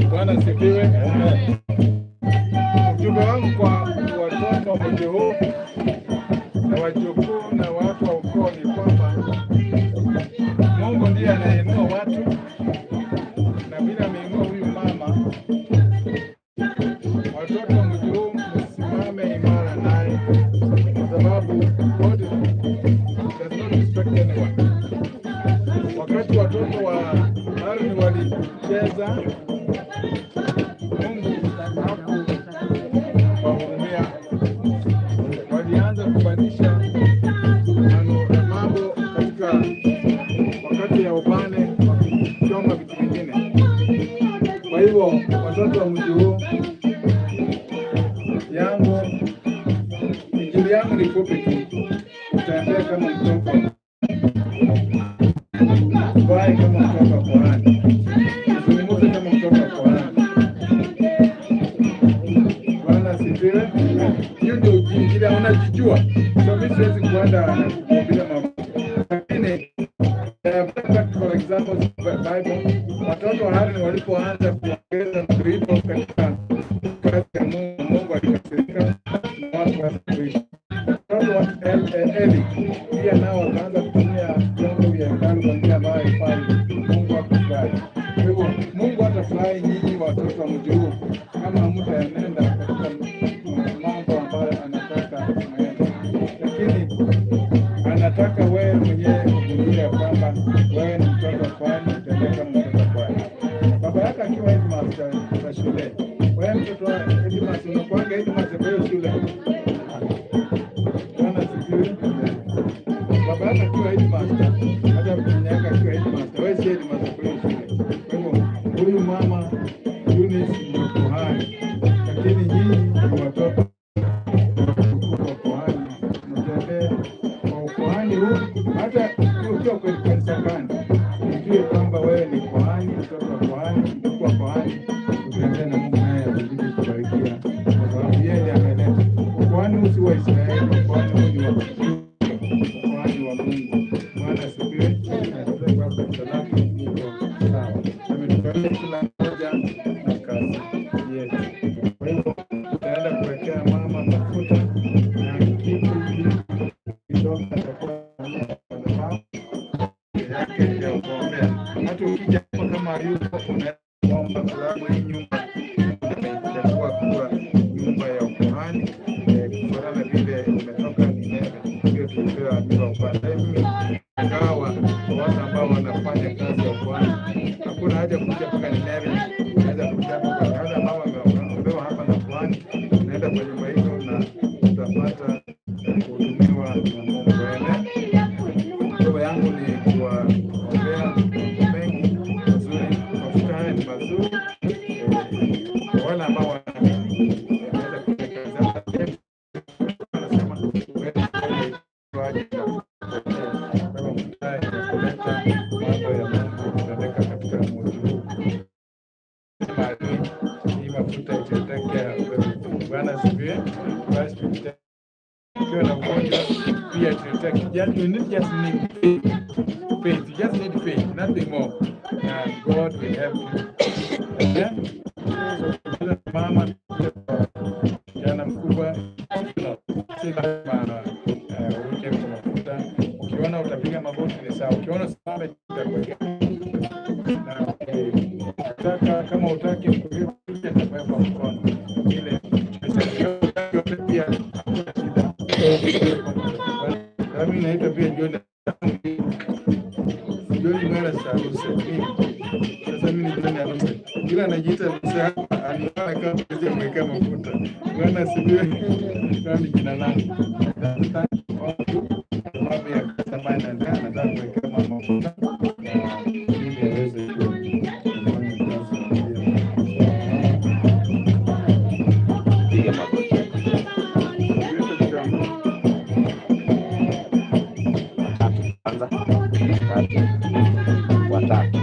Bwana sifiwe. Ujumbe wangu kwa watoto wa mji huu na wajukuu na watu wa ukoo ni kwamba Mungu ndiye anainua watu, na vile ameinua huyu mama, watoto wa mji huu msimame imara naye, kwa sababu God does not respect anyone. Wakati watoto wa Haruni walicheza, Mungu hakuwahurumia. Walianza kubadilisha mambo katika wakati ya ubane, wakichoma vitu vingine. Kwa hivyo watoto wa mji huu yangu, injili yangu ni fupi tu, utembea kama mtoto, vai kama mtoto wa Korani, zungumza kama mtoto wa Korani. Bwana sifiwe. Hiyo ndio injili unajijua. So mimi siwezi kuenda bila mambo. Lakini for example Bible, watoto wa Haruni walipoanza kuongeza mzigo katika kazi ya Mungu, Mungu alikasirika na watu wasiishi. Watoto wa Eli pia nao wakaanza kutumia vyombo vya hekalu kwa njia ambayo haifai. Mungu hakufurahi. Kwa hivyo Mungu hatafurahi nyinyi watoto wa mji huu kama hamtaenenda katika mambo ambayo anataka mwende. Lakini anataka wewe mwenyewe ujue kwamba wewe ni mtoto fulani, utendeka kama mtoto fulani. Baba yako akiwa headmaster wa shule, wewe mtoto wa headmaster unakuanga headmaster kwa hiyo shule. Bwana sifiwe. Baba yako akiwa headmaster, hata mwenye yako akiwa headmaster, wewe si headmaster kwa hiyo shule. Kwa hivyo huyu mama Eunice ni kuhani, lakini nyinyi ni watoto wa kuhani. Mtembee kwa ukuhani huu, hata ukiwa kwenye kanisa gani, ujue kwamba wewe ni kuhani, mtoto wa kuhani, mtoto wa kuhani. Utembee na Mungu naye azidi kubarikia, kwa sababu yeye ndiye ameleta ukuhani huu. Si wa Israeli, ukuhani huu ni wa ukuhani wa Mungu. Bwana sifiwe. Nasema kwa salamu niko sawa. Tumetupatia kila mmoja na kazi yetu. Kwa hivyo tutaenda kuwekea mama mafuta na kitu kidogo yake ya kuombea. Hata ukija kama yuko unaomba, sababu hii nyumba itakuwa kuwa nyumba ya ukuhani, kufuatana vile umetoka Nineve, ndio tulipewa bila upande. Mimi ingawa watu ambao wanafanya kazi ya ukuhani, hakuna haja kuja mpaka Nineve, unaweza kuja hapa. Hata mama ameombewa hapa na kuhani, unaenda kwa nyumba hiyo na utapata kuhudumiwa na Mungu. Kwa yangu ni kuwaombea mengi mazuri, mafuta haya ni mazuri. Wale ambao wanaamini wanaweza kutekeleza kazi. Anasema wewe waje kama mtaye kuleta mambo ya Mungu kutendeka katika mji huu. Hii mafuta itatokea wewe. Bwana sifiwe. Basi ukiwa na ugonjwa pia itatokea. You need just need faith. You just need faith, nothing more. And God will help you. Amen. So, mama, jana mkubwa, uke mafuta. Ukiona utapiga magoti ni sawa. Ukiona sawa itakuweka. Na kama utaki mkuliwa itakuwa kwa mkono. Ile yote pia shida. Mimi naitwa pia John mara sarusi. Sasa mimi ni John Arumbe. Kila anajiita msa anaona kama pesa mweka mafuta. Bwana sifiwe. Ndio jina langu. Mambo ya samani na nataka kuweka mafuta. Ili aweze kufanya kazi. Piga magoti. Kwanza 3 watatu